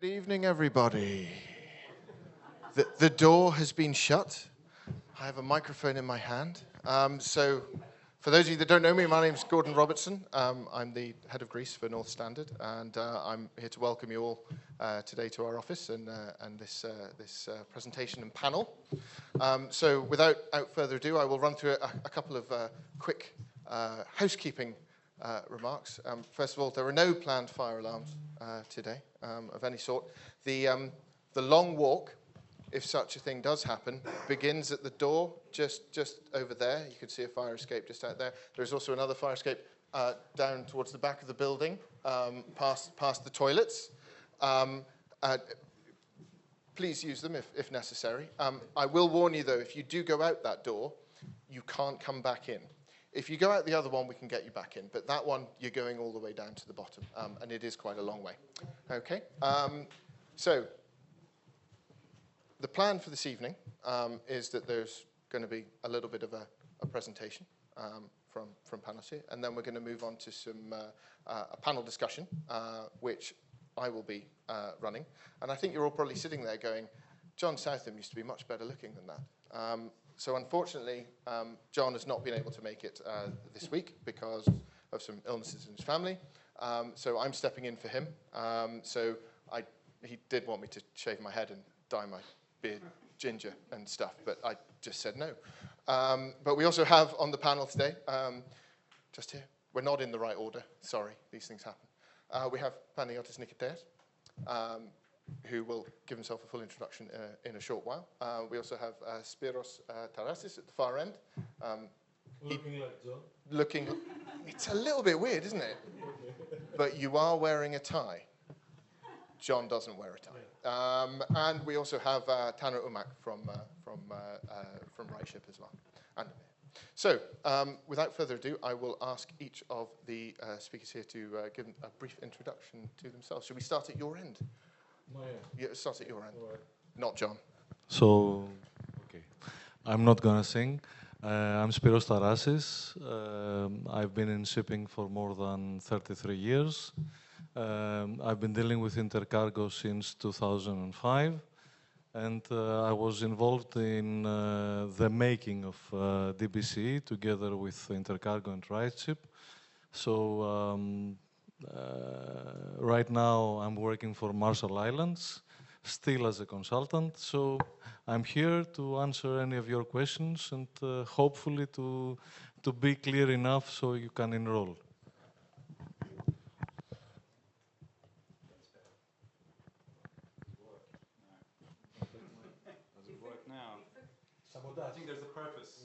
Good evening, everybody. The door has been shut. I have a microphone in my hand. So for those of you that don't know me, my name's Gordon Robertson. I'm the head of Greece for NorthStandard, and I'm here to welcome you all today to our office and this presentation and panel. So without further ado, I will run through a couple of quick housekeeping remarks. First of all, there are no planned fire alarms today of any sort. The long walk, if such a thing does happen, begins at the door just over there. You can see a fire escape just out there. There's also another fire escape down towards the back of the building, past the toilets. Please use them if necessary. I will warn you, though, if you do go out that door, you can't come back in. If you go out the other one, we can get you back in. But that one, you're going all the way down to the bottom, and it is quite a long way. Okay. So the plan for this evening is that there's going to be a little bit of a presentation from panelists here, and then we're going to move on to some a panel discussion, which I will be running. And I think you're all probably sitting there going, John Southam used to be much better looking than that. So unfortunately, John has not been able to make it this week because of some illnesses in his family. So I'm stepping in for him. He did want me to shave my head and dye my beard ginger and stuff, but I just said no. But we also have on the panel today, just here, we're not in the right order. Sorry, these things happen. We have Panagiotis Nikoteas, who will give himself a full introduction in a short while. We also have Spiros Tarasis at the far end. Looking like John. It's a little bit weird, isn't it? But you are wearing a tie. John doesn't wear a tie. And we also have Tanner Umak from reshape as well. So, without further ado, I will ask each of the speakers here to give a brief introduction to themselves. Should we start at your end? Yeah, start at your end. Right. Not John. So, okay. I'm not going to sing. I'm Spiros Tarasis. I've been in shipping for more than 33 years. I've been dealing with Intercargo since 2005. And I was involved in the making of DBCE together with Intercargo and reshape. So, right now, I'm working for Marshall Islands, still as a consultant. So I'm here to answer any of your questions and hopefully to be clear enough so you can enroll. Does it work now? I think there's a purpose.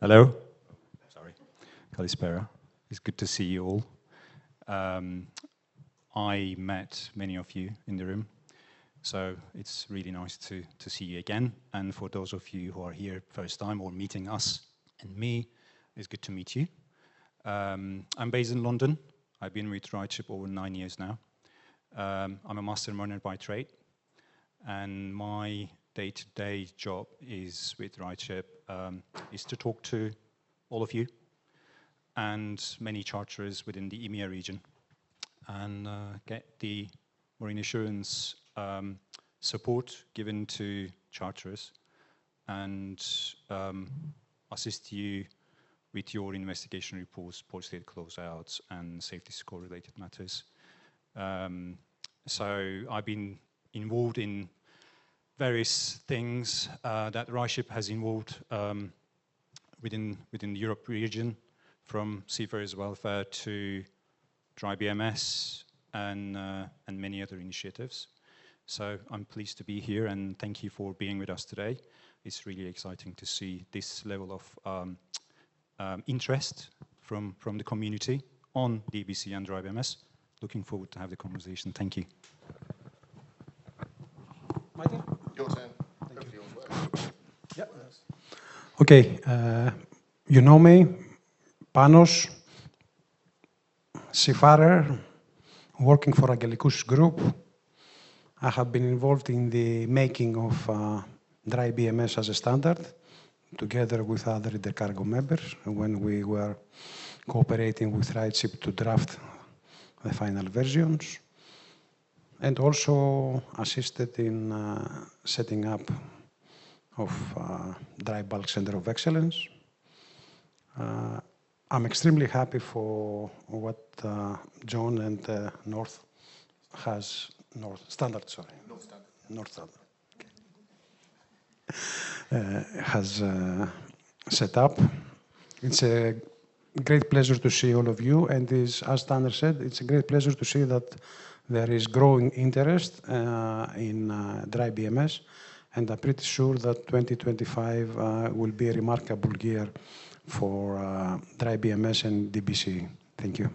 Hello. Sorry. Kalispera. It's good to see you all. I met many of you in the room, so it's really nice to see you again. And for those of you who are here first time or meeting us and me, it's good to meet you. I'm based in London. I've been with reshape over 9 years now. I'm a master mariner by trade, and my day-to-day job is with reshape is to talk to all of you and many charterers within the EMEA region, and get the marine assurance support given to charterers, and assist you with your investigation reports, post-date closeouts, and safety score related matters. So I've been involved in various things that reshape has involved within the Europe region, from seafarers' welfare to DryBMS and many other initiatives. So I'm pleased to be here, and thank you for being with us today. It's really exciting to see this level of interest from the community on DBC and DryBMS. Looking forward to have the conversation. Thank you. My turn? Your turn. Yeah. Okay. You know me, Panos, seafarer, working for Angelicus Group. I have been involved in the making of DryBMS as a standard, together with other Intercargo members, when we were cooperating with reshape to draft the final versions. and also assisted in setting up of Dry Bulk Center of Excellence. I'm extremely happy for what John and NorthStandard, sorry. NorthStandard. Has set up. It's a great pleasure to see all of you, and as Tanner said, it's a great pleasure to see that there is growing interest in DryBMS, and I'm pretty sure that 2025 will be a remarkable year for DryBMS and DBCE. Thank you.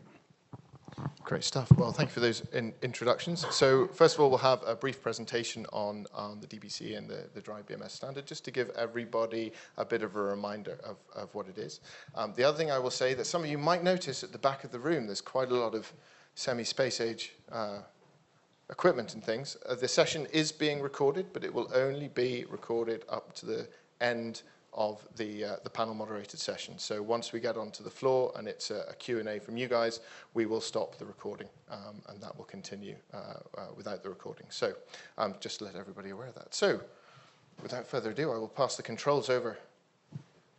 Great stuff. Well, thank you for those introductions. So first of all, we'll have a brief presentation on the DBCE and the DryBMS standard, just to give everybody a bit of a reminder of what it is. The other thing I will say that some of you might notice at the back of the room, there's quite a lot of semi-space age equipment and things. The session is being recorded, but it will only be recorded up to the end of the panel moderated session. So once we get onto the floor and it's a Q&A from you guys, we will stop the recording and that will continue without the recording. So just to let everybody aware of that. So without further ado, I will pass the controls over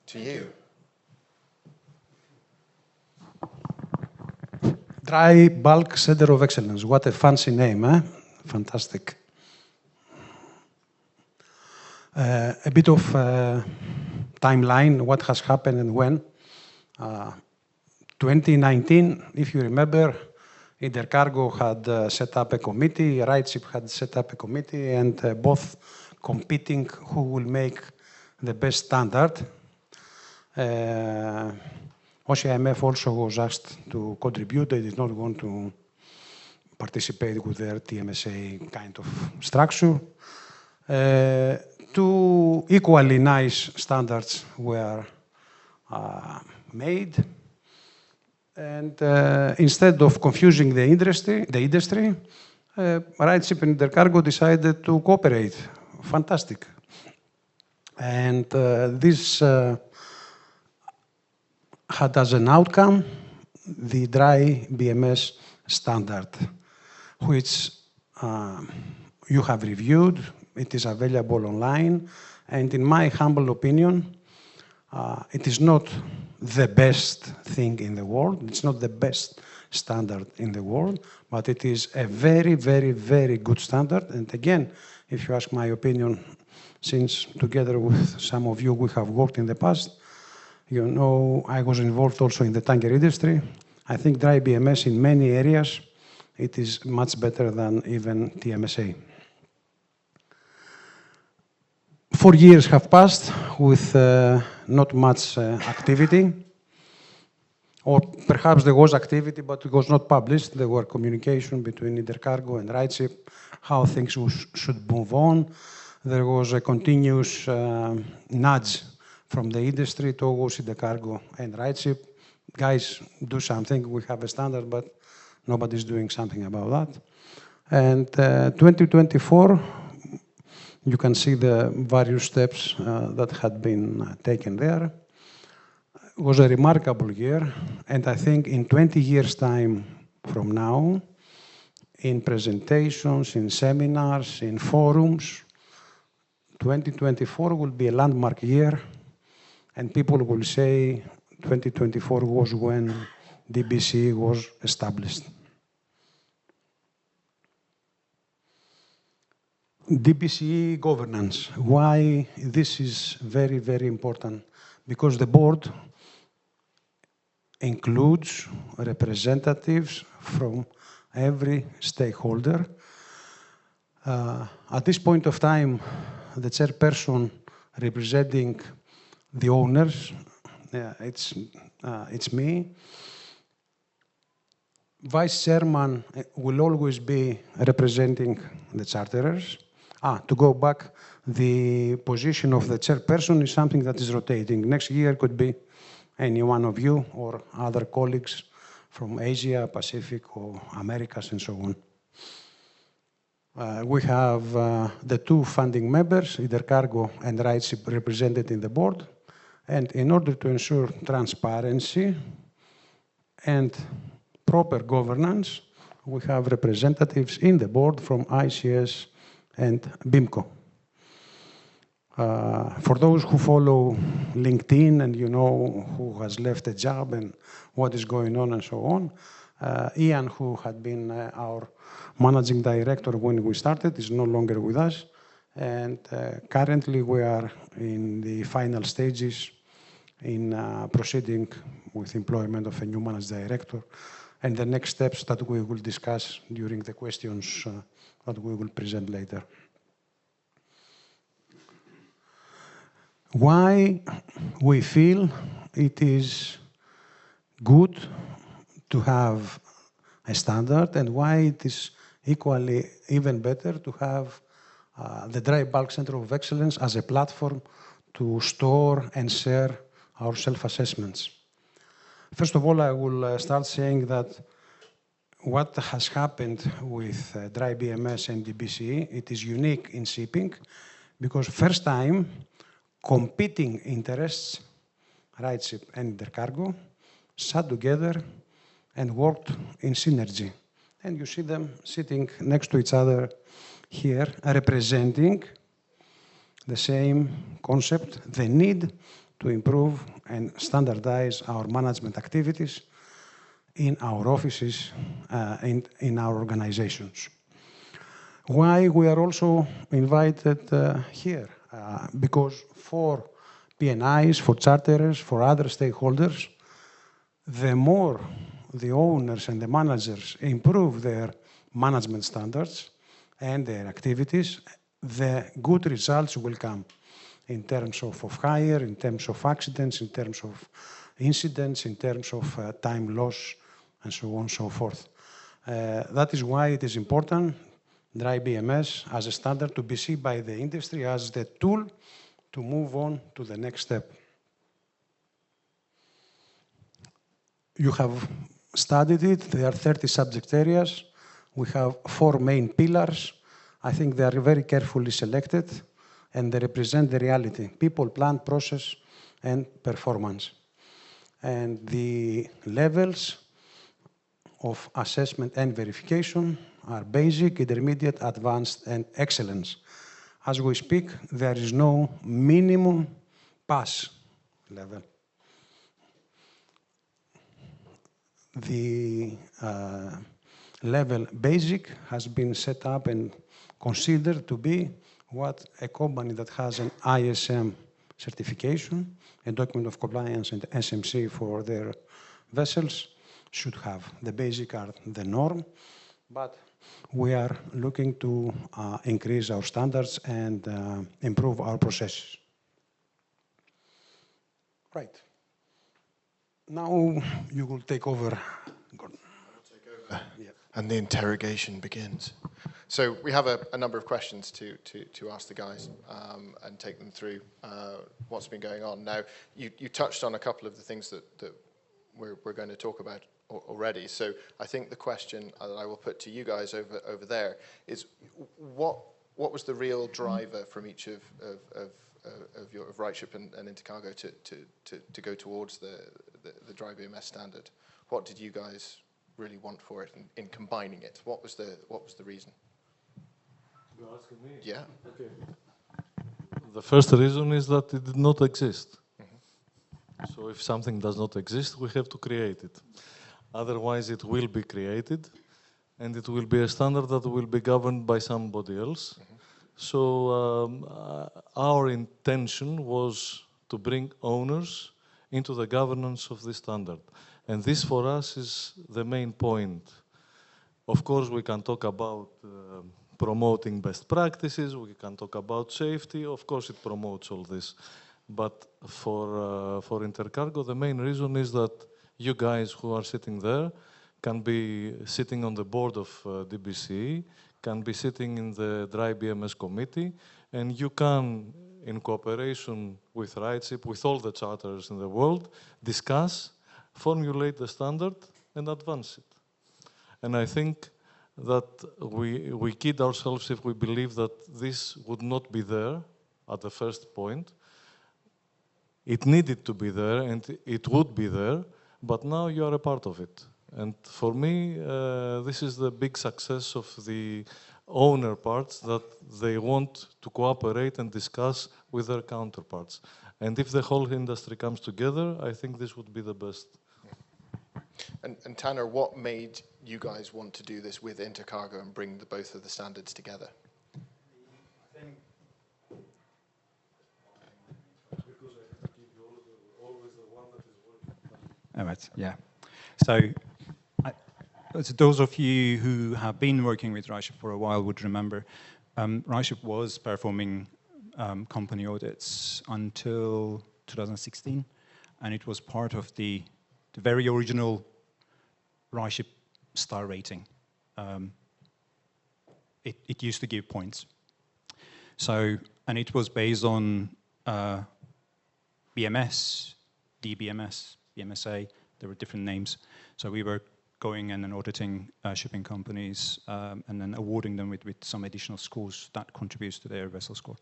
to you. Dry Bulk Center of Excellence. What a fancy name, eh? Fantastic. A bit of timeline, what has happened and when. 2019, if you remember, Intercargo had set up a committee, RightShip had set up a committee, and both competing who will make the best standard. OCIMF also was asked to contribute. They did not want to participate with their TMSA kind of structure. Two equally nice standards were made. And instead of confusing the industry, RightShip and Intercargo decided to cooperate. Fantastic. And this had as an outcome the DryBMS standard, which you have reviewed. It is available online. And in my humble opinion, it is not the best thing in the world. It's not the best standard in the world, but it is a very, very, very good standard. And again, if you ask my opinion, since together with some of you we have worked in the past, you know, I was involved also in the tanker industry. I think DryBMS in many areas, it is much better than even TMSA. 4 years have passed with not much activity, or perhaps there was activity, but it was not published. There were communication between Intercargo and RightShip, how things should move on. There was a continuous nudge from the industry towards Intercargo and RightShip. Guys, do something. We have a standard, but nobody's doing something about that. And 2024, you can see the various steps that had been taken there. It was a remarkable year, and I think in 20 years' time from now, in presentations, in seminars, in forums, 2024 will be a landmark year, and people will say 2024 was when DBCE was established. DBCE governance. Why this is very, very important? Because the board includes representatives from every stakeholder. At this point of time, the chairperson representing the owners, it's me. Vice chairman will always be representing the charterers. To go back, the position of the chairperson is something that is rotating. Next year could be any one of you or other colleagues from Asia, Pacific, or Americas, and so on. We have the two funding members, Intercargo and RightShip, represented in the board. And in order to ensure transparency and proper governance, we have representatives in the board from ICS and BIMCO. For those who follow LinkedIn and you know who has left a job and what is going on and so on, Ian, who had been our managing director when we started, is no longer with us. And currently we are in the final stages in proceeding with employment of a new managing director and the next steps that we will discuss during the questions that we will present later. Why we feel it is good to have a standard and why it is equally even better to have the Dry Bulk Center of Excellence as a platform to store and share our self-assessments. First of all, I will start saying that what has happened with DryBMS and DBCE, it is unique in shipping because first time competing interests, RightShip and Intercargo, sat together and worked in synergy. And you see them sitting next to each other here, representing the same concept, the need to improve and standardize our management activities in our offices, in our organizations. Why we are also invited here? Because for P&Is, for charterers, for other stakeholders, the more the owners and the managers improve their management standards and their activities, the good results will come in terms of hire, in terms of accidents, in terms of incidents, in terms of time loss, and so on and so forth. That is why it is important, DryBMS as a standard, to be seen by the industry as the tool to move on to the next step. You have studied it. There are 30 subject areas. We have 4 main pillars. I think they are very carefully selected, and they represent the reality: people, plant, process, and performance. And the levels of assessment and verification are basic, intermediate, advanced, and excellence. As we speak, there is no minimum pass level. The level basic has been set up and considered to be what a company that has an ISM certification, a document of compliance, and SMC for their vessels should have. The basic are the norm, but we are looking to increase our standards and improve our processes. Right. Now you will take over, Gordon. I'll take over. Yeah. And the interrogation begins. So we have a number of questions to ask the guys and take them through what's been going on. Now, you touched on a couple of the things that we're going to talk about already. So I think the question that I will put to you guys over there is what was the real driver from each of RightShip and Intercargo to go towards the DryBMS standard? What did you guys really want for it in combining it? What was the reason? You're asking me? Yeah. Okay. The first reason is that it did not exist. Mm-hmm. So if something does not exist, we have to create it. Otherwise, it will be created, and it will be a standard that will be governed by somebody else. Mm-hmm. So our intention was to bring owners into the governance of this standard. And this, for us, is the main point. Of course, we can talk about promoting best practices, we can talk about safety, of course it promotes all this. But for Intercargo, the main reason is that you guys who are sitting there can be sitting on the board of DBCE, can be sitting in the DryBMS committee, and you can, in cooperation with RightShip, with all the charters in the world, discuss, formulate the standard, and advance it. And I think that we kid ourselves if we believe that this would not be there at the first point. It needed to be there, and it would be there, but now you are a part of it. And for me, this is the big success of the owner parts, that they want to cooperate and discuss with their counterparts. And if the whole industry comes together, I think this would be the best. And Tanner, what made you guys want to do this with Intercargo and bring both of the standards together? All right, yeah. So those of you who have been working with reshape for a while would remember reshape was performing company audits until 2016, and it was part of the very original reshape star rating. It used to give points. So, and it was based on BMS, DBMS, BMSA, there were different names. So we were going and then auditing shipping companies and then awarding them with some additional scores that contributes to their vessel score.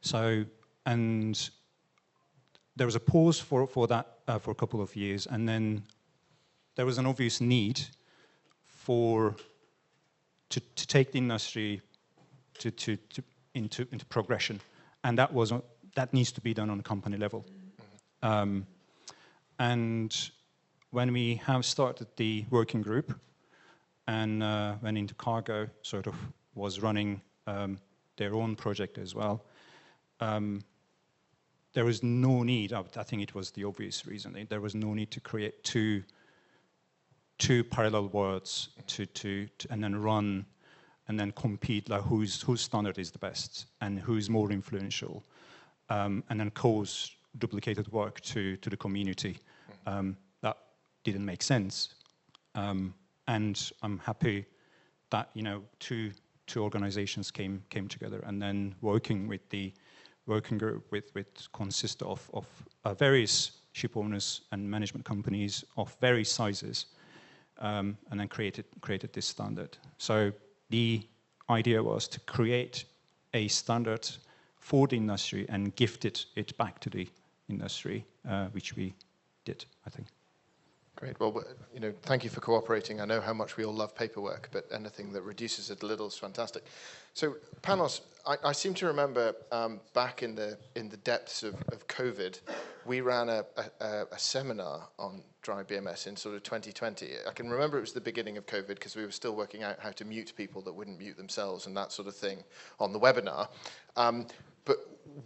So, and there was a pause for that for a couple of years, and then there was an obvious need to take the industry into progression, and that needs to be done on a company level. And when we have started the working group, and when Intercargo sort of was running their own project as well, there was no need. I think it was the obvious reason. There was no need to create two parallel worlds and then run and then compete, like whose standard is the best and who's more influential, and then cause duplicated work to the community. That didn't make sense, and I'm happy that two organizations came together, and then working with the working group which consists of various ship owners and management companies of various sizes, and then created this standard. So the idea was to create a standard for the industry and gift it back to the industry, which we did, I think. Great. Well, thank you for cooperating. I know how much we all love paperwork, but anything that reduces it a little is fantastic. So, Panos, I seem to remember back in the depths of COVID, we ran a seminar on DryBMS in sort of 2020. I can remember it was the beginning of COVID because we were still working out how to mute people that wouldn't mute themselves and that sort of thing on the webinar. But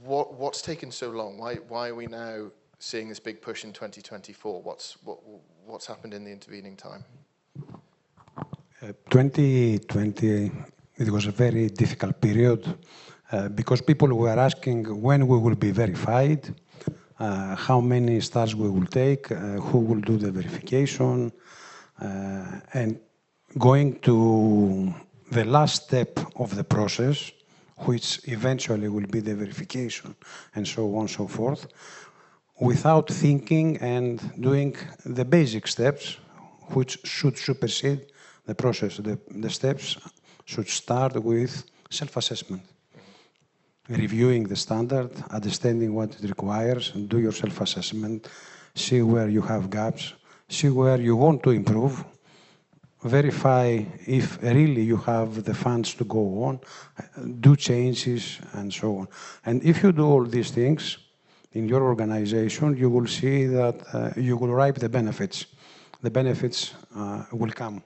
what's taken so long? Why are we now seeing this big push in 2024? What's happened in the intervening time? 2020, it was a very difficult period because people were asking when we will be verified, how many stars we will take, who will do the verification, and going to the last step of the process, which eventually will be the verification, and so on and so forth, without thinking and doing the basic steps, which should supersede the process. The steps should start with self-assessment, reviewing the standard, understanding what it requires, and do your self-assessment, see where you have gaps, see where you want to improve, verify if really you have the funds to go on, do changes, and so on. And if you do all these things in your organization, you will see that you will reap the benefits. The benefits will come.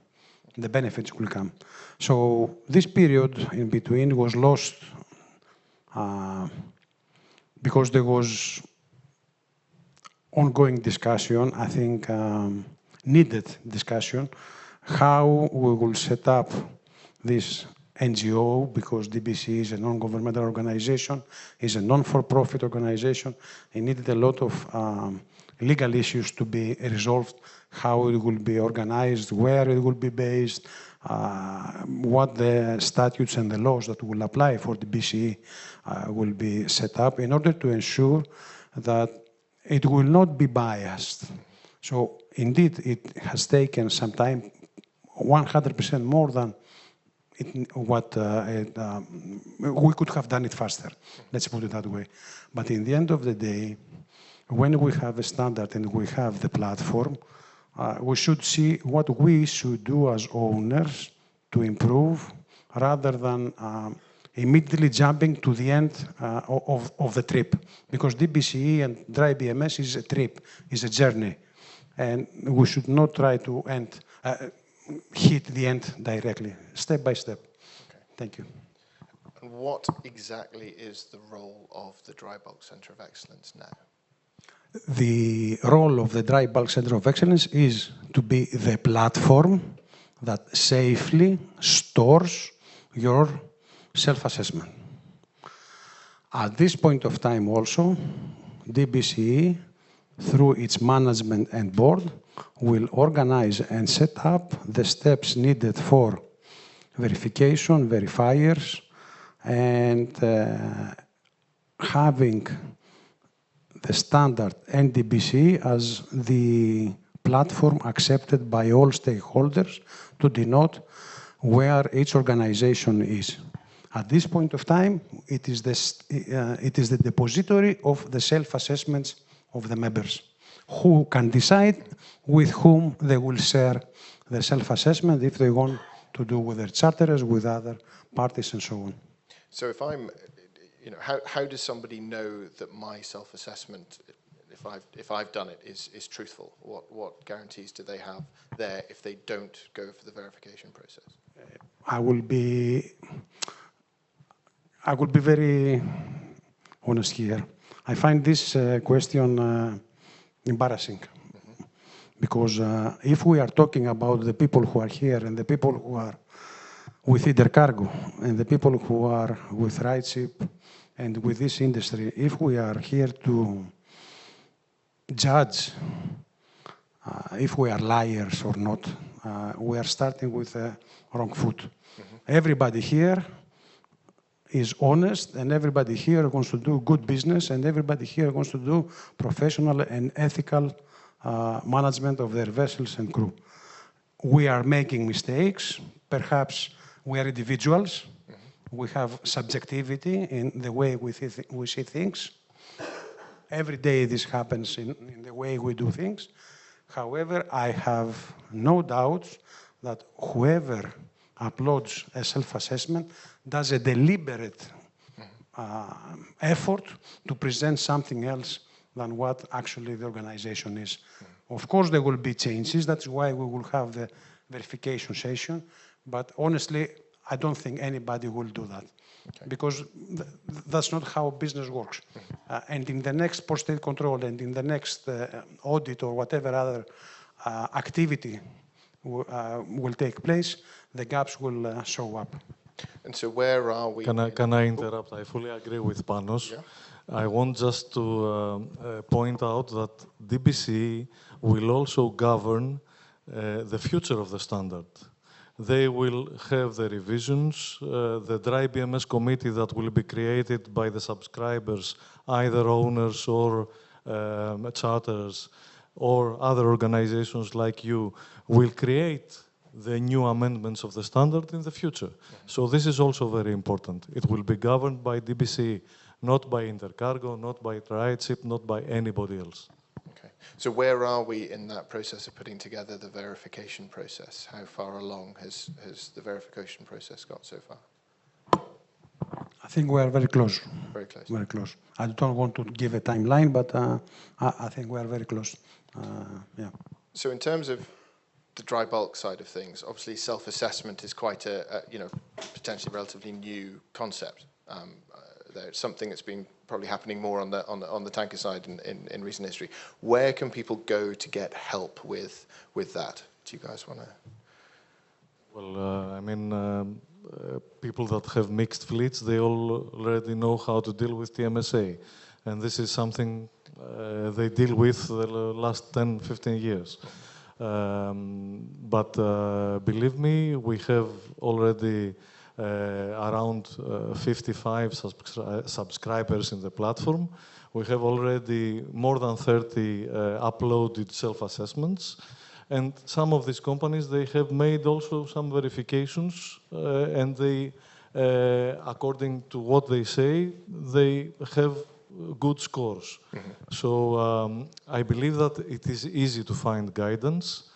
The benefits will come. So this period in between was lost because there was ongoing discussion, I think needed discussion, how we will set up this NGO, because DBCE is a non-governmental organization, is a non-for-profit organization. It needed a lot of legal issues to be resolved, how it will be organized, where it will be based, what the statutes and the laws that will apply for DBCE will be set up in order to ensure that it will not be biased. So indeed, it has taken some time, 100% more than what we could have done it faster. Let's put it that way. But in the end of the day, when we have a standard and we have the platform, we should see what we should do as owners to improve rather than immediately jumping to the end of the trip. Because DBCE and DryBMS is a trip, is a journey. And we should not try to hit the end directly, step by step. Okay. Thank you. And what exactly is the role of the Dry Bulk Center of Excellence now? The role of the Dry Bulk Center of Excellence is to be the platform that safely stores your self-assessment. At this point of time also, DBCE, through its management and board, will organize and set up the steps needed for verification, verifiers, and having the standard NDBC as the platform accepted by all stakeholders to denote where each organization is. At this point of time, it is the depository of the self-assessments of the members, who can decide with whom they will share the self-assessment if they want to do with their charterers, with other parties, and so on. So if I'm, how does somebody know that my self-assessment, if I've done it, is truthful? What guarantees do they have there if they don't go for the verification process? I will be very honest here. I find this question embarrassing. Mm-hmm. Because if we are talking about the people who are here and the people who are with either cargo and the people who are with RightShip and with this industry, if we are here to judge if we are liars or not, we are starting with a wrong foot. Mm-hmm. Everybody here is honest, and everybody here wants to do good business, and everybody here wants to do professional and ethical management of their vessels and crew. We are making mistakes. Perhaps we are individuals. Mm-hmm. We have subjectivity in the way we see things. Every day this happens in the way we do things. However, I have no doubts that whoever uploads a self-assessment does a deliberate effort to present something else than what actually the organization is. Of course, there will be changes. That's why we will have the verification session. But honestly, I don't think anybody will do that. Okay. Because that's not how business works. And in the next post-state control and in the next audit or whatever other activity will take place, the gaps will show up. And so where are we? Can I interrupt? I fully agree with Panos. Yeah. I want just to point out that DBCE will also govern the future of the standard. They will have the revisions, the DryBMS committee that will be created by the subscribers, either owners or charters, or other organizations like you, will create the new amendments of the standard in the future. Mm-hmm. So this is also very important. It will be governed by DBCE, not by Intercargo, not by RightShip, not by anybody else. Okay. So where are we in that process of putting together the verification process? How far along has the verification process got so far? I think we are very close. Very close. Very close. I don't want to give a timeline, but I think we are very close. Yeah. So in terms of the dry bulk side of things, obviously self-assessment is quite a potentially relatively new concept. It's something that's been probably happening more on the tanker side in recent history. Where can people go to get help with that? Do you guys want to? Well, I mean, people that have mixed fleets, they already know how to deal with TMSA, and this is something they deal with the last 10, 15 years. But believe me, we have already around 55 subscribers in the platform. We have already more than 30 uploaded self-assessments. And some of these companies, they have made also some verifications, and they, according to what they say, they have good scores. So I believe that it is easy to find guidance.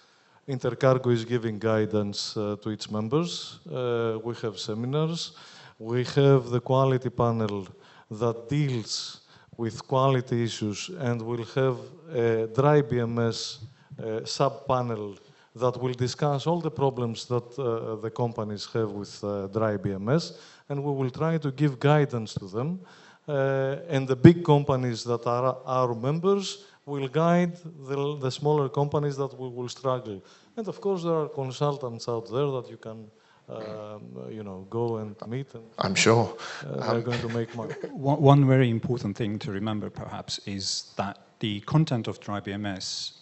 Intercargo is giving guidance to its members. We have seminars. We have the quality panel that deals with quality issues, and we'll have a DryBMS sub-panel that will discuss all the problems that the companies have with DryBMS, and we will try to give guidance to them. And the big companies that are our members will guide the smaller companies that will struggle. And of course, there are consultants out there that you can go and meet. And, I'm sure. they're going to make money. One very important thing to remember, perhaps, is that the content of DryBMS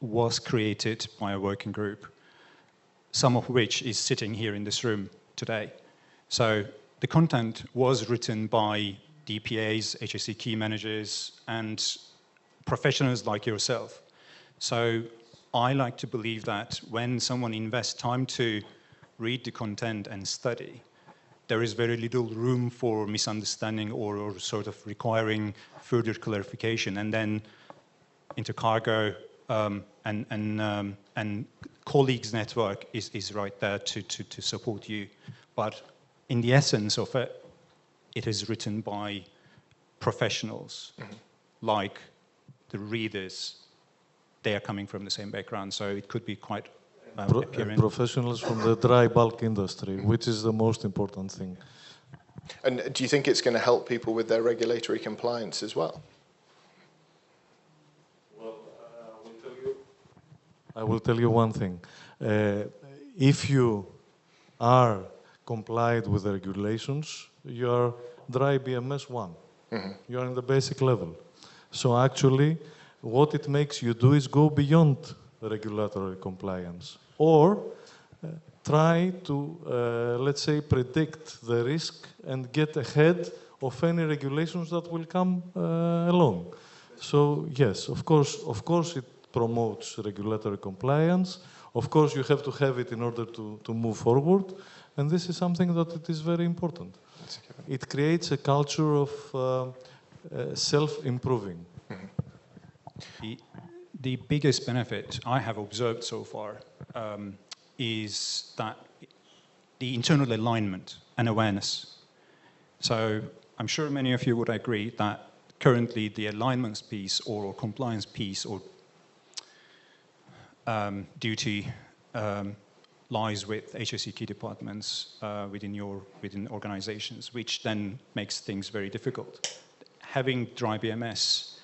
was created by a working group, some of which is sitting here in this room today. So the content was written by DPAs, HSE key managers, and professionals like yourself. So I like to believe that when someone invests time to read the content and study, there is very little room for misunderstanding or sort of requiring further clarification. And then Intercargo and colleagues network is right there to support you. But in the essence of it, it is written by professionals, like the readers. They are coming from the same background, so it could be quite apparent. Professionals from the dry bulk industry, which is the most important thing. And do you think it's going to help people with their regulatory compliance as well? Well, I will tell you one thing. If you are complied with the regulations, you are DryBMS 1. You are in the basic level. So actually, what it makes you do is go beyond regulatory compliance, or try to, let's say, predict the risk and get ahead of any regulations that will come along. So yes, of course it promotes regulatory compliance. Of course you have to have it in order to move forward, and this is something that it is very important. It creates a culture of self-improving. The biggest benefit I have observed so far is that the internal alignment and awareness. So I'm sure many of you would agree that currently the alignments piece or compliance piece or duty lies with HSE key departments within organizations, which then makes things very difficult. Having DryBMS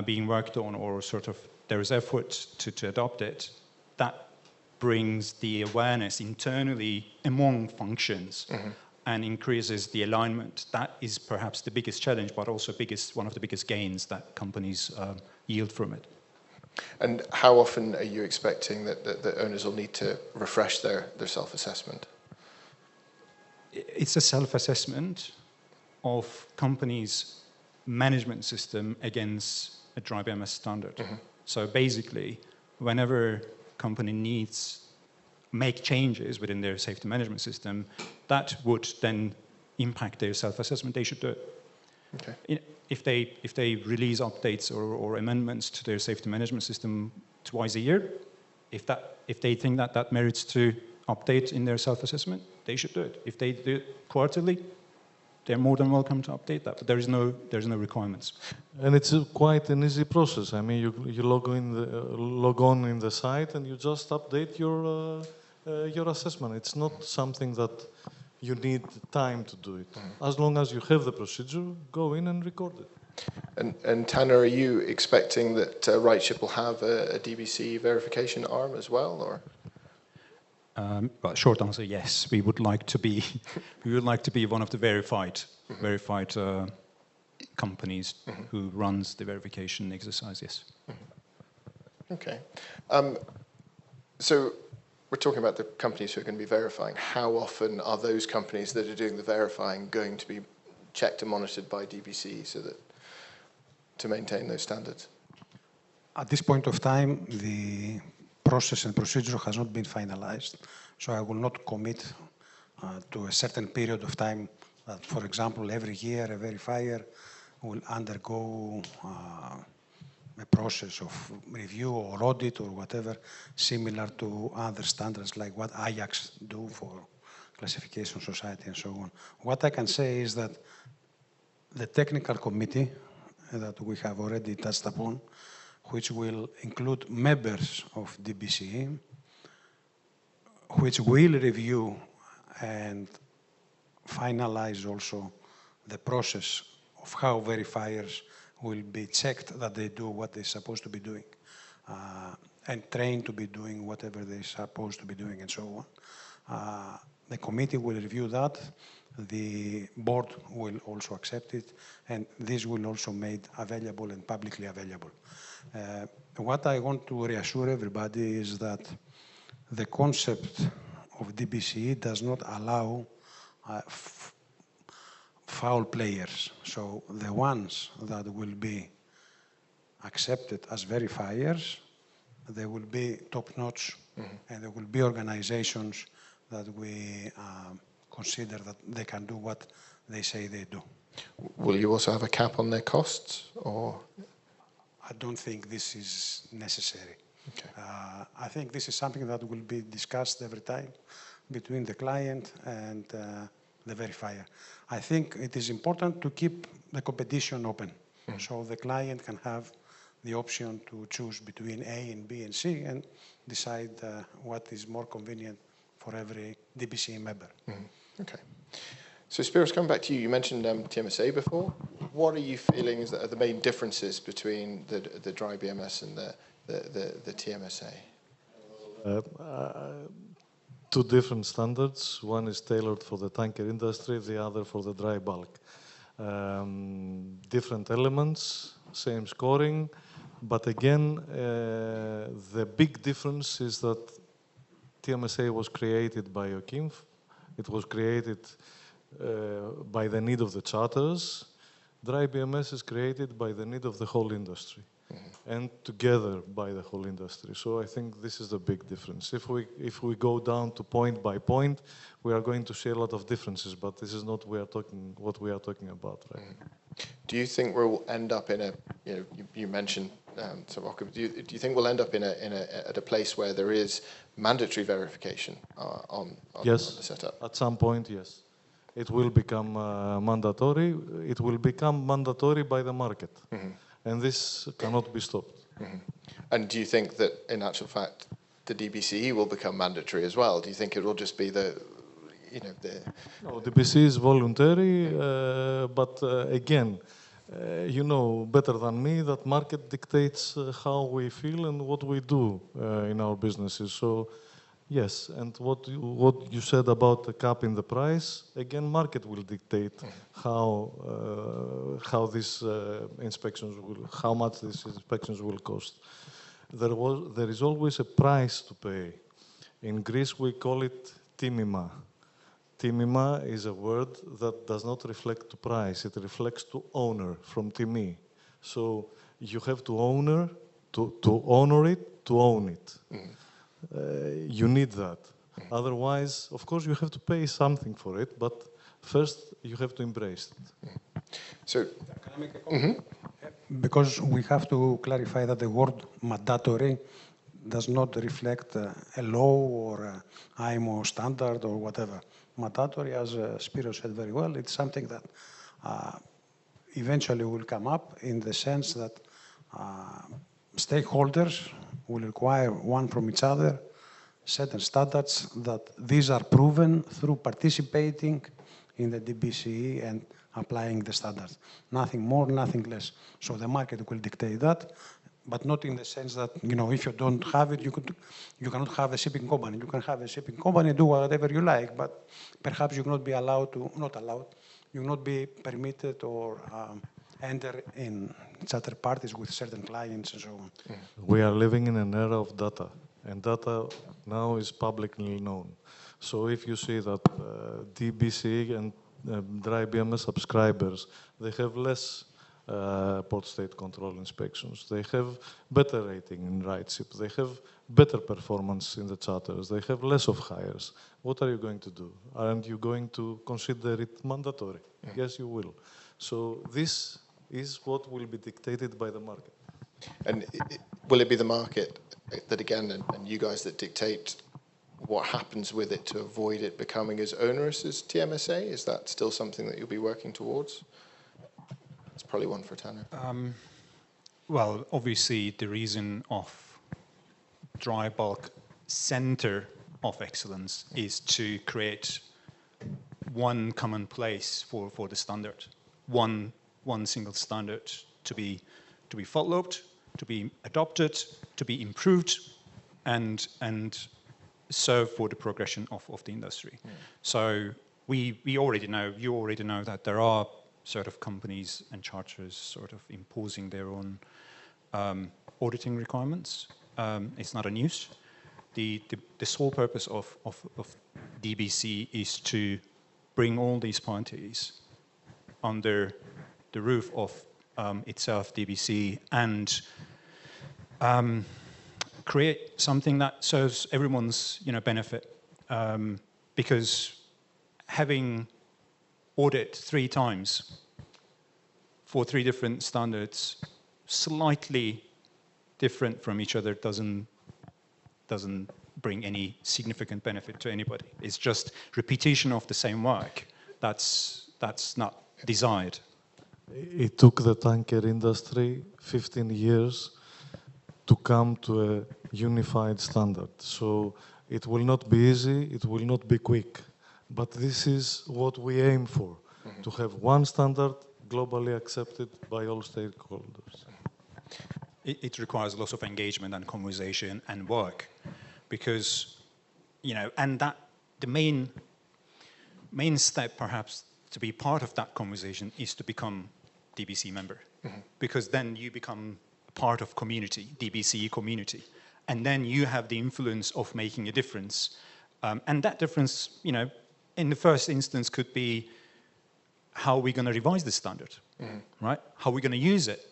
being worked on, or sort of there is effort to adopt it, that brings the awareness internally among functions and increases the alignment. That is perhaps the biggest challenge, but also one of the biggest gains that companies yield from it. And how often are you expecting that the owners will need to refresh their self-assessment? It's a self-assessment of companies' management system against a DryBMS standard. So basically, whenever company needs make changes within their safety management system, that would then impact their self-assessment. They should do it. Okay. If they release updates or amendments to their safety management system twice a year, if they think that merits to update in their self-assessment, they should do it. If they do it quarterly, they're more than welcome to update that, but there's no requirements. And it's quite an easy process. I mean, you log on in the site and you just update your assessment. It's not something that you need time to do it. As long as you have the procedure, go in and record it. And Tanner, are you expecting that RightShip will have a DBCE verification arm as well, or? Well, short answer, yes. We would like to be. We would like to be one of the verified companies who runs the verification exercise. Yes. Okay. So we're talking about the companies who are going to be verifying. How often are those companies that are doing the verifying going to be checked and monitored by DBCE so that to maintain those standards? At this point of time, the process and procedure has not been finalized, so I will not commit to a certain period of time that, for example, every year a verifier will undergo a process of review or audit or whatever, similar to other standards like what Ajax do for classification society and so on. What I can say is that the technical committee that we have already touched upon, which will include members of DBCE, which will review and finalize also the process of how verifiers will be checked that they do what they're supposed to be doing and trained to be doing whatever they're supposed to be doing and so on. The committee will review that. The board will also accept it, and this will also be made available and publicly available. What I want to reassure everybody is that the concept of DBCE does not allow foul players. So the ones that will be accepted as verifiers, they will be top-notch, and there will be organizations that we consider that they can do what they say they do. Will you also have a cap on their costs, or? I don't think this is necessary. Okay. I think this is something that will be discussed every time between the client and the verifier. I think it is important to keep the competition open, so the client can have the option to choose between A and B and C and decide what is more convenient for every DBCE member. Okay. So Spiros, coming back to you, you mentioned TMSA before. What are you feeling is that are the main differences between the DryBMS and the TMSA? Two different standards. One is tailored for the tanker industry, the other for the dry bulk. Different elements, same scoring, but again, the big difference is that TMSA was created by OKIMF. It was created by the need of the charters. DryBMS is created by the need of the whole industry, and together by the whole industry. So I think this is the big difference. If we go down to point by point, we are going to see a lot of differences, but this is not what we are talking about, right? Do you think we'll end up in a, you mentioned Soroka, do you think we'll end up at a place where there is mandatory verification on the setup? At some point, yes. It will become mandatory. It will become mandatory by the market. And this cannot be stopped. And do you think that, in actual fact, the DBCE will become mandatory as well? Do you think it will just be No, DBCE is voluntary, but again, you know better than me that market dictates how we feel and what we do in our businesses. So, yes, and what you said about the cap in the price, again, market will dictate how these inspections will, how much these inspections will cost. There is always a price to pay. In Greece, we call it timima. Timima is a word that does not reflect to price. It reflects to owner, from timi. So you have to honor it, to own it. You need that. Otherwise, of course, you have to pay something for it, but first you have to embrace it. So, can I make a comment? Because we have to clarify that the word mandatory does not reflect a law or IMO standard or whatever. Mandatory, as Spiros said very well, it's something that eventually will come up in the sense that stakeholders will require one from each other certain standards that these are proven through participating in the DBCE and applying the standards. Nothing more, nothing less. So the market will dictate that, but not in the sense that, if you don't have it, you cannot have a shipping company. You can have a shipping company, do whatever you like, but perhaps you will not be you will not be permitted or enter in charter parties with certain clients and so on. We are living in an era of data, and data now is publicly known. So if you see that DBCE and DryBMS subscribers, they have less port state control inspections. They have better rating in RightShip. They have better performance in the charters. They have less of hires. What are you going to do? Aren't you going to consider it mandatory? Yes, you will. So this is what will be dictated by the market. And will it be the market that, again, and you guys that dictate what happens with it to avoid it becoming as onerous as TMSA? Is that still something that you'll be working towards? It's probably one for Tanner. Well, obviously, the reason of dry bulk center of excellence is to create one common place for the standard, one single standard to be followed, to be adopted, to be improved, and serve for the progression of the industry. Mm. So we already know, you already know that there are sort of companies and charters sort of imposing their own auditing requirements. It's not a news. The sole purpose of DBC is to bring all these parties under the roof of itself, DBC, and create something that serves everyone's benefit. Because having audit 3 times for 3 different standards, slightly different from each other, doesn't bring any significant benefit to anybody. It's just repetition of the same work. That's not desired. It took the tanker industry 15 years to come to a unified standard. So it will not be easy, it will not be quick. But this is what we aim for, to have one standard globally accepted by all stakeholders. It requires lots of engagement and conversation and work, because, and that the main step perhaps to be part of that conversation is to become DBC member, because then you become part of community, DBCE community, and then you have the influence of making a difference, and that difference, in the first instance could be how we're going to revise the standard, right? How we're going to use it,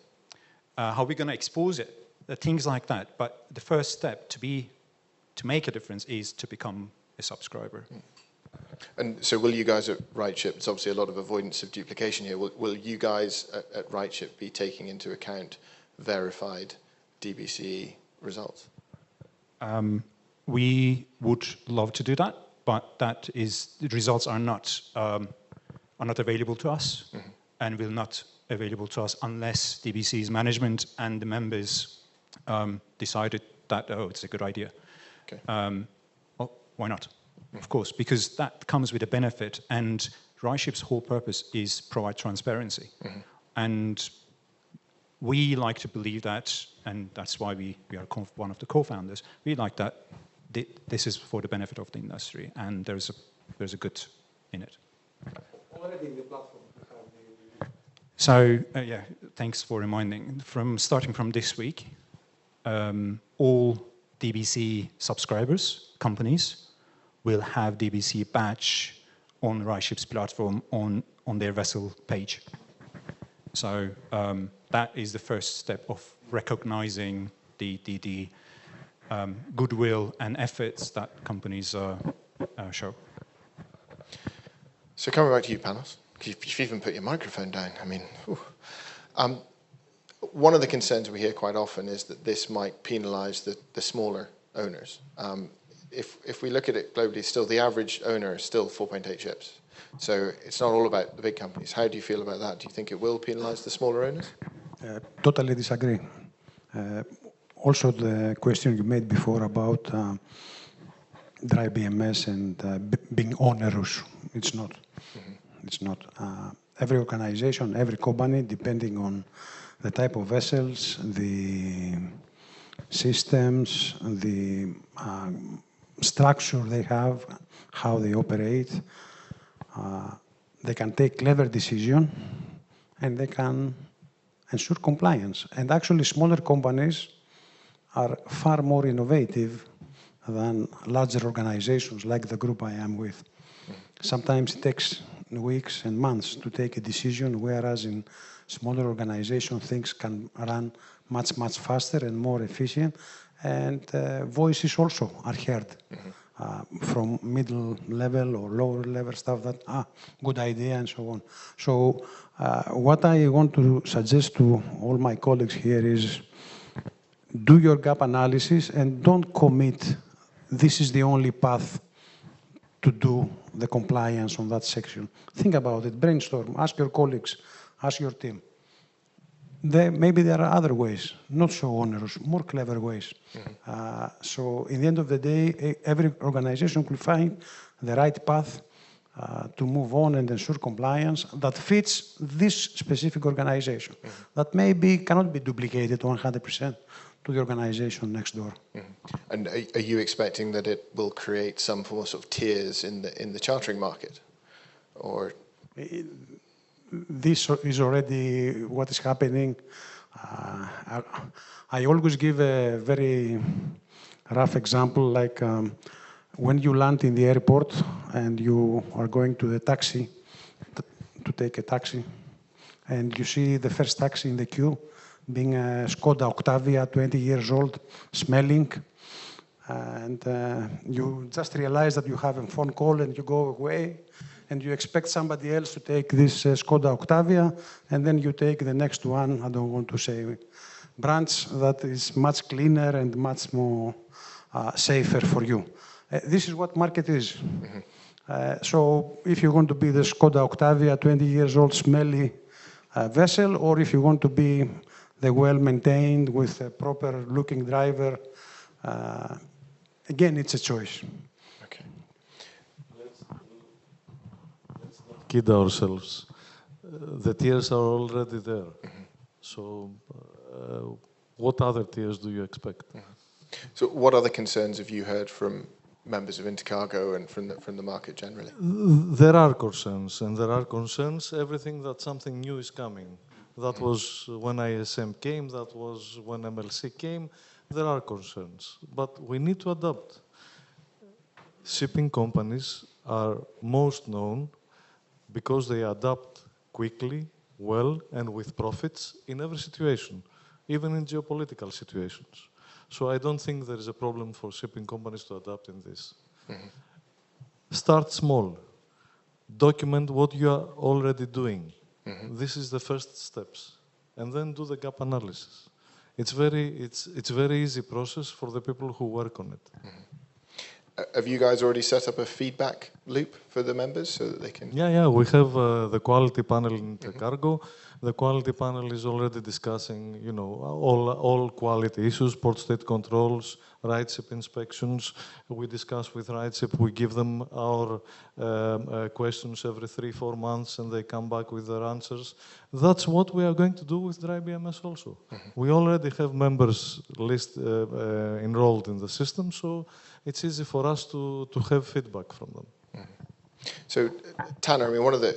how we're going to expose it, things like that. But the first step to make a difference is to become a subscriber. And so will you guys at RightShip, it's obviously a lot of avoidance of duplication here, will you guys at RightShip be taking into account verified DBCE results? We would love to do that, but the results are not available to us, and will not available to us unless DBC's management and the members decided that, it's a good idea. Okay. Well, why not? Of course, because that comes with a benefit, and RightShip's whole purpose is provide transparency. And we like to believe that, and that's why we are one of the co-founders, we like that this is for the benefit of the industry, and there's a good in it. Already in the platform. So, yeah, thanks for reminding. Starting from this week, all DBC subscribers, companies, will have DBC badge on RightShip's platform on their vessel page. So that is the first step of recognizing the goodwill and efforts that companies show. So coming back to you, Panos, you've even put your microphone down. I mean, one of the concerns we hear quite often is that this might penalize the smaller owners. If we look at it globally, still the average owner is still 4.8 ships. So it's not all about the big companies. How do you feel about that? Do you think it will penalize the smaller owners? Totally disagree. Also, the question you made before about DryBMS and being onerous, it's not. It's not. Every organization, every company, depending on the type of vessels, the systems, the structure they have, how they operate, they can take clever decisions, and they can ensure compliance. And actually, smaller companies are far more innovative than larger organizations like the group I am with. Sometimes it takes weeks and months to take a decision, whereas in smaller organizations, things can run much, much faster and more efficient. And voices also are heard from middle level or lower level stuff that, good idea and so on. So what I want to suggest to all my colleagues here is do your gap analysis and don't commit, this is the only path to do the compliance on that section. Think about it, brainstorm, ask your colleagues, ask your team. Maybe there are other ways, not so onerous, more clever ways. So in the end of the day, every organization will find the right path to move on and ensure compliance that fits this specific organization. That maybe cannot be duplicated 100% to the organization next door. And are you expecting that it will create some form of sort of tiers in the chartering market? Or this is already what is happening. I always give a very rough example, like when you land in the airport and you are going to the taxi, to take a taxi, and you see the first taxi in the queue being a Skoda Octavia, 20 years old, smelling, and you just realize that you have a phone call and you go away, and you expect somebody else to take this Skoda Octavia, and then you take the next one, I don't want to say branch, that is much cleaner and much more safer for you. This is what market is. So if you want to be the Skoda Octavia, 20 years old, smelly vessel, or if you want to be the well-maintained with a proper-looking driver, again, it's a choice. okay. Let's not kid ourselves. The tiers are already there. So what other tiers do you expect? So what other concerns have you heard from members of Intercargo and from the market generally? There are concerns, and there are concerns everything that something new is coming. That was when ISM came, that was when MLC came. There are concerns, but we need to adapt. Shipping companies are most known because they adapt quickly, well, and with profits in every situation, even in geopolitical situations. So I don't think there is a problem for shipping companies to adapt in this. Start small. Document what you are already doing. This is the first steps. And then do the gap analysis. It's very easy process for the people who work on it. Have you guys already set up a feedback loop for the members so that they can... Yeah, we have the quality panel in Intercargo. The quality panel is already discussing, you know, all quality issues, port state controls, RightShip inspections. We discuss with RightShip. We give them our questions every 3-4 months, and they come back with their answers. That's what we are going to do with DryBMS also. We already have members list enrolled in the system, so it's easy for us to have feedback from them. So, Tanner, I mean, one of the,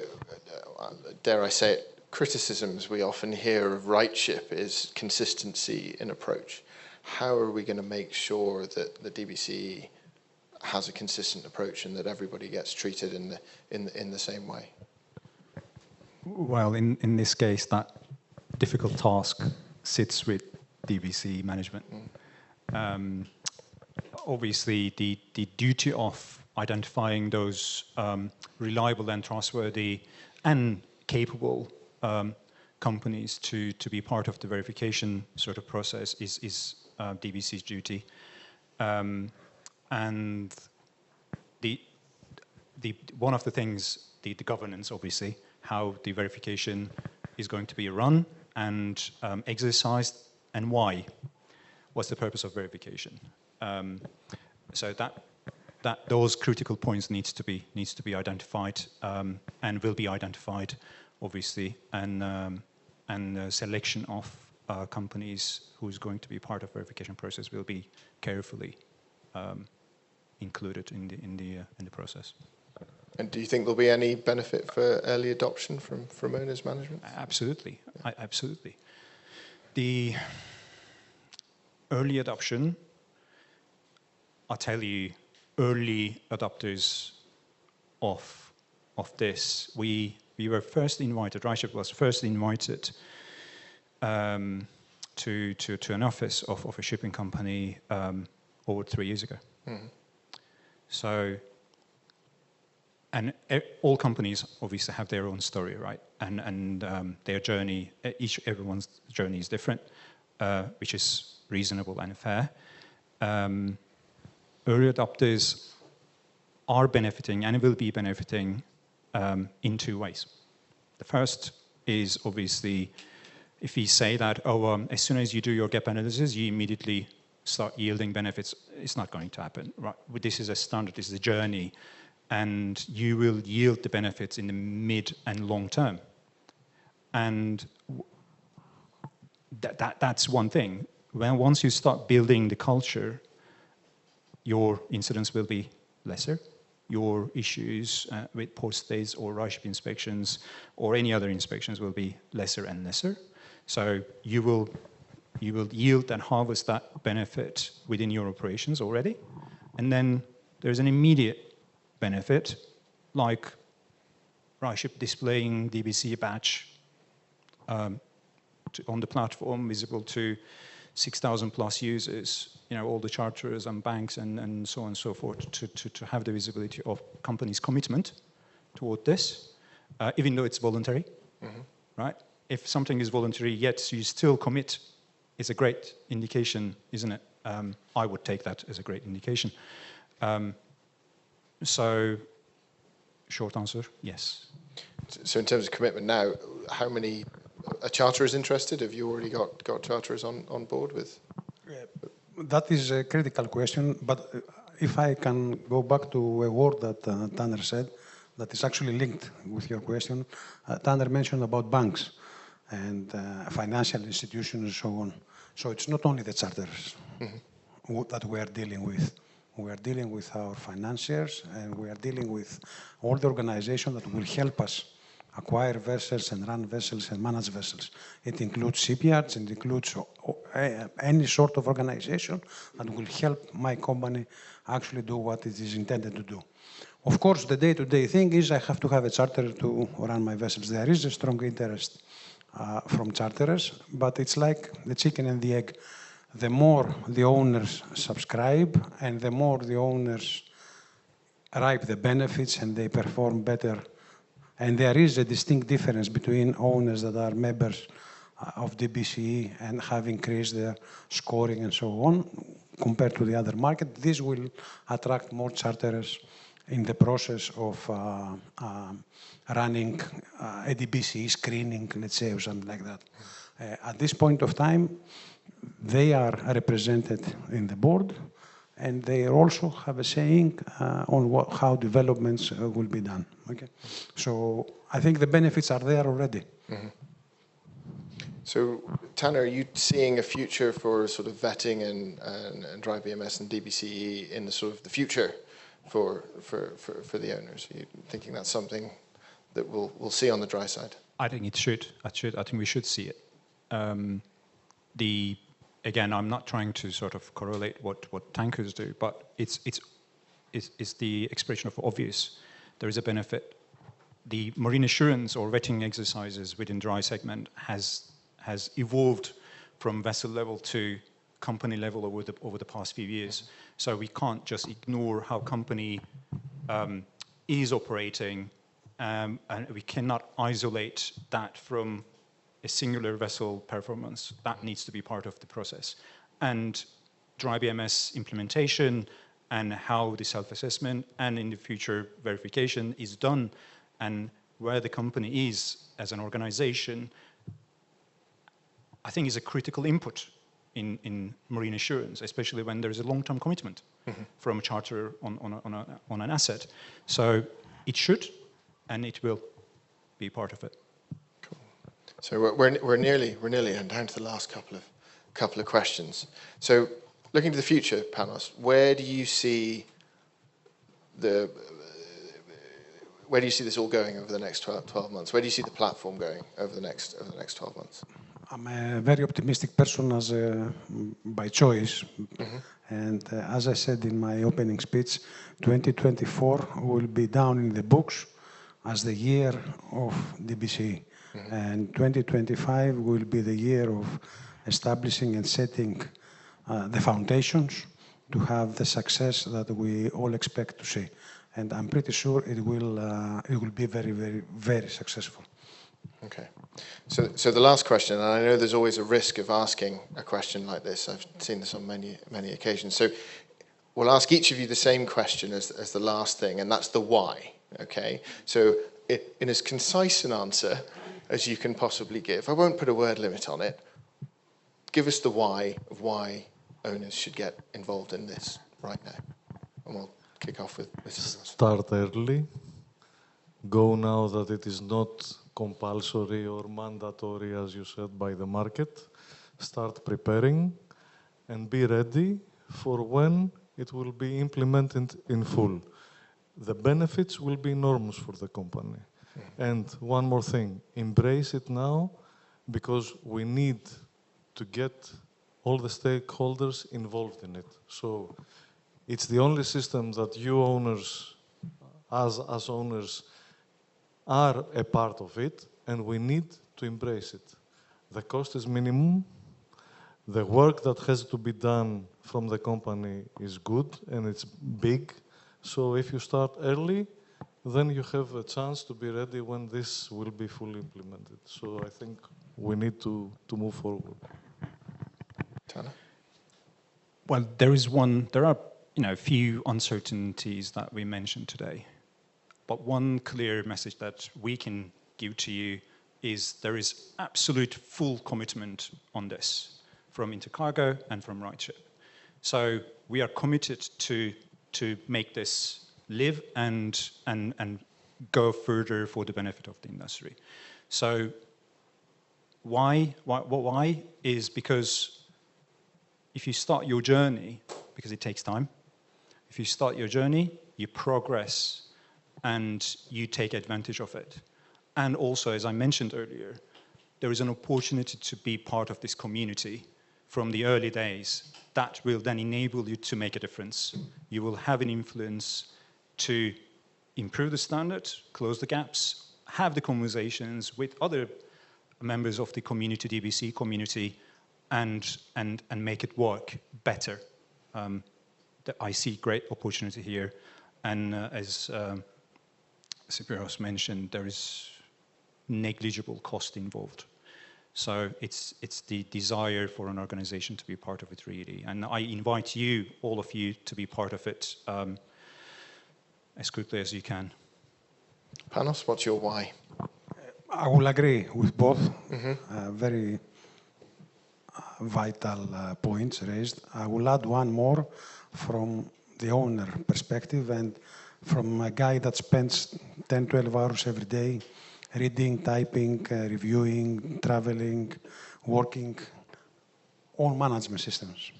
dare I say it, criticisms we often hear of RightShip is consistency in approach. How are we going to make sure that the DBCE has a consistent approach and that everybody gets treated in the same way? Well, in this case, that difficult task sits with DBCE management. Obviously, the duty of identifying those reliable and trustworthy and capable companies to be part of the verification sort of process is DBC's duty. And one of the things, the governance, obviously, how the verification is going to be run and exercised, and why. What's the purpose of verification? So that those critical points needs to be identified and will be identified, obviously, and selection of companies who is going to be part of verification process will be carefully included in the process. And do you think there'll be any benefit for early adoption from owners management? Absolutely, absolutely. The early adoption, I'll tell you, early adopters of this, we were first invited, RightShip was first invited to an office of a shipping company over 3 years ago. So, and all companies obviously have their own story, right? And their journey, everyone's journey is different, which is reasonable and fair. Early adopters are benefiting and will be benefiting in two ways. The first is obviously if we say that, as soon as you do your gap analysis, you immediately start yielding benefits. It's not going to happen, right? This is a standard, this is a journey, and you will yield the benefits in the mid and long term. And that's one thing. Once you start building the culture, your incidents will be lesser. Your issues with post-days or reshape inspections or any other inspections will be lesser and lesser. So you will yield and harvest that benefit within your operations already. And then there's an immediate benefit, like reshape displaying DBCE badge on the platform, visible to 6,000 plus users, all the charterers and banks and so on and so forth, to have the visibility of companies' commitment toward this, even though it's voluntary, right? If something is voluntary, yet you still commit, it's a great indication, isn't it? I would take that as a great indication. So, short answer, yes. So in terms of commitment now, how many charterers interested? Have you already got charterers on board with? That is a critical question, but if I can go back to a word that Tanner said, that is actually linked with your question. Tanner mentioned about banks and financial institutions and so on. So it's not only the charterers that we are dealing with. We are dealing with our financiers, and we are dealing with all the organizations that will help us acquire vessels and run vessels and manage vessels. It includes shipyards, it includes any sort of organization that will help my company actually do what it is intended to do. Of course, the day-to-day thing is I have to have a charter to run my vessels. There is a strong interest from charterers, but it's like the chicken and the egg. The more the owners subscribe and the more the owners reap the benefits and they perform better. And there is a distinct difference between owners that are members of DBCE and have increased their scoring and so on compared to the other market. This will attract more charterers in the process of running a DBCE screening, let's say, or something like that. At this point of time, they are represented in the board, and they also have a saying on how developments will be done. Okay, so I think the benefits are there already. So, Tanner, are you seeing a future for sort of vetting and DryBMS and DBCE in the sort of the future for the owners? Are you thinking that's something that we'll see on the dry side? I think it should. I think we should see it. Again, I'm not trying to sort of correlate what tankers do, but it's the expression of obvious. There is a benefit. The marine assurance or vetting exercises within dry segment has evolved from vessel level to company level over the past few years. So we can't just ignore how company is operating, and we cannot isolate that from a singular vessel performance. That needs to be part of the process. And DryBMS implementation and how the self-assessment and in the future verification is done and where the company is as an organization, I think is a critical input in marine assurance, especially when there is a long-term commitment from a charter on an asset. So it should and it will be part of it. So we're nearly down to the last couple of questions. So looking to the future, Panos, where do you see this all going over the next 12 months? Where do you see the platform going over the next 12 months? I'm a very optimistic person by choice. And as I said in my opening speech, 2024 will be down in the books as the year of DBCE. And 2025 will be the year of establishing and setting the foundations to have the success that we all expect to see. And I'm pretty sure it will be very, very, very successful. Okay. So the last question, and I know there's always a risk of asking a question like this. I've seen this on many occasions. So we'll ask each of you the same question as the last thing, and that's the why. Okay. So in as concise an answer as you can possibly give. I won't put a word limit on it. Give us the why of why owners should get involved in this right now. And we'll kick off with Start early. Go now that it is not compulsory or mandatory, as you said, by the market. Start preparing and be ready for when it will be implemented in full. The benefits will be enormous for the company. And one more thing, embrace it now, because we need to get all the stakeholders involved in it. So it's the only system that you owners, as owners, are a part of it, and we need to embrace it. The cost is minimum. The work that has to be done from the company is good, and it's big. So if you start early, then you have a chance to be ready when this will be fully implemented. So I think we need to move forward. Tana? Well, there are a few uncertainties that we mentioned today. But one clear message that we can give to you is there is absolute full commitment on this from Intercargo and from RightShip. So we are committed to make this live and go further for the benefit of the industry. So why is because if you start your journey, because it takes time, if you start your journey, you progress and you take advantage of it. And also, as I mentioned earlier, there is an opportunity to be part of this community from the early days that will then enable you to make a difference. You will have an influence to improve the standard, close the gaps, have the conversations with other members of the community, DBC community, and make it work better. I see great opportunity here. And as Spiros mentioned, there is negligible cost involved. So it's the desire for an organization to be part of it, really. And I invite you, all of you, to be part of it as quickly as you can. Panos, what's your why? I will agree with both. Very vital points raised. I will add one more from the owner perspective and from a guy that spends 10, 12 hours every day reading, typing, reviewing, traveling, working on management systems.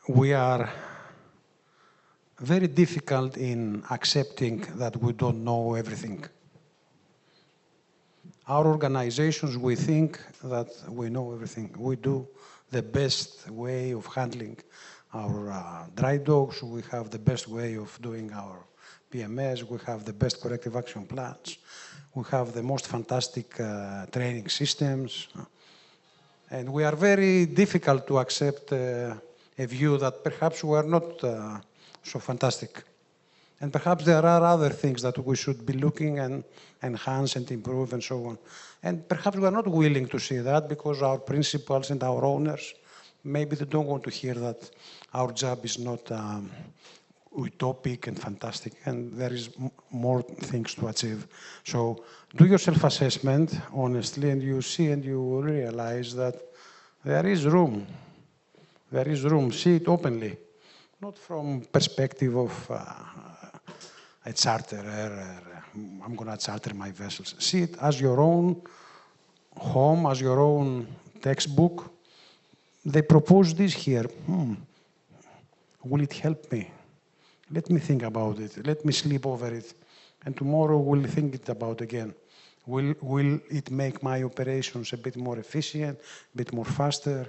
We are very difficult in accepting that we don't know everything. Our organizations, we think that we know everything. We do the best way of handling our dry docks. We have the best way of doing our PMS. We have the best corrective action plans. We have the most fantastic training systems. And we are very difficult to accept a view that perhaps we are not so fantastic. And perhaps there are other things that we should be looking and enhance and improve and so on. And perhaps we are not willing to see that because our principals and our owners, maybe they don't want to hear that our job is not utopic and fantastic, and there is more things to achieve. So do your self-assessment honestly, and you see and you realize that there is room. There is room. See it openly, not from perspective of a charterer. I'm going to charter my vessels. See it as your own home, as your own textbook. They propose this here. Will it help me? Let me think about it. Let me sleep over it. And tomorrow we'll think it about again. Will it make my operations a bit more efficient, a bit more faster,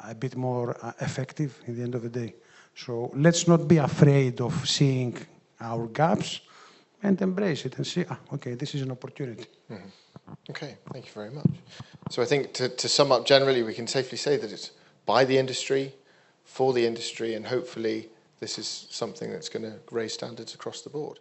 a bit more effective in the end of the day? So let's not be afraid of seeing our gaps and embrace it and see, okay, this is an opportunity. Okay, thank you very much. So I think to sum up generally, we can safely say that it's by the industry, for the industry, and hopefully this is something that's going to raise standards across the board.